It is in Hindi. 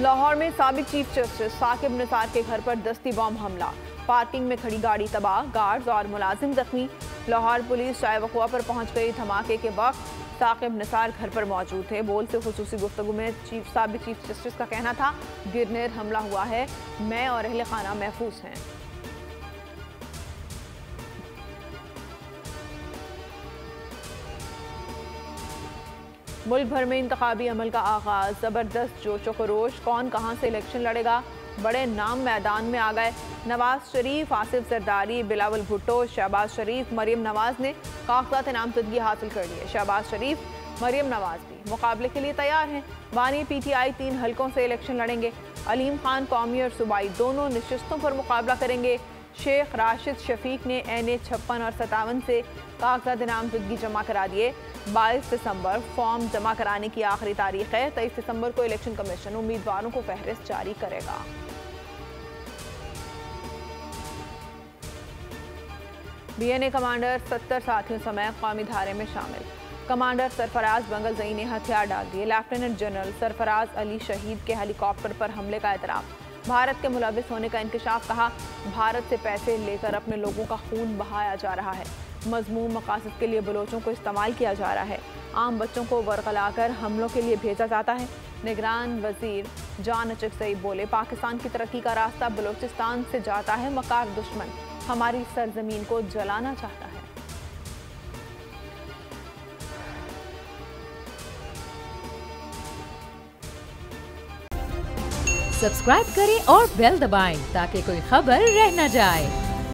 लाहौर में साबिक चीफ जस्टिस साकिब निसार के घर पर दस्ती बॉम्ब हमला, पार्किंग में खड़ी गाड़ी तबाह, गार्ड्स और मुलाजिम जख्मी। लाहौर पुलिस चाय वक़वा पर पहुंच गई। धमाके के वक्त साकिब निसार घर पर मौजूद थे। बोल से खुसूसी गुफ्तगू में साबिक चीफ जस्टिस का कहना था, गिरनेर हमला हुआ है, मैं और अहले खाना महफूज हैं। मुल्क भर में इंतखाबी अमल का आगाज, जबरदस्त जोशो खरोश, कौन कहां से इलेक्शन लड़ेगा, बड़े नाम मैदान में आ गए। नवाज शरीफ, आसिफ जरदारी, बिलावल भुट्टो, शहबाज शरीफ, मरियम नवाज ने कागजात नामजदगी हासिल कर लिए। शहबाज शरीफ, मरियम नवाज भी मुकाबले के लिए तैयार हैं। बानी PTI 3 हलकों से इलेक्शन लड़ेंगे। अलीम खान कौमी और सूबाई दोनों नशिस्तों पर मुकाबला करेंगे। शेख राशिद शफीक ने NA 56 और 57 से कागजात नामजदगी जमा करा दिए। 22 दिसंबर फॉर्म जमा कराने की आखिरी तारीख है। 23 दिसंबर को इलेक्शन कमीशन उम्मीदवारों को फहरिस्त जारी करेगा। BNA कमांडर 70 साथियों समेत कौमी धारे में शामिल। कमांडर सरफराज बंगलजई ने हथियार डाल दिए। लेफ्टिनेंट जनरल सरफराज अली शहीद के हेलीकॉप्टर पर हमले का एतराफ़। भारत के मुलविस होने का इंकशाफ। कहा, भारत से पैसे लेकर अपने लोगों का खून बहाया जा रहा है। मज़मूम मकासद के लिए बलोचों को इस्तेमाल किया जा रहा है। आम बच्चों को वर्गलाकर हमलों के लिए भेजा जाता है। निगरान वजीर जान अचकज़ई बोले, पाकिस्तान की तरक्की का रास्ता बलोचिस्तान से जाता है। मकार दुश्मन हमारी सरजमीन को जलाना चाहता है। सब्सक्राइब करें और बेल दबाएं ताकि कोई खबर रह न जाए।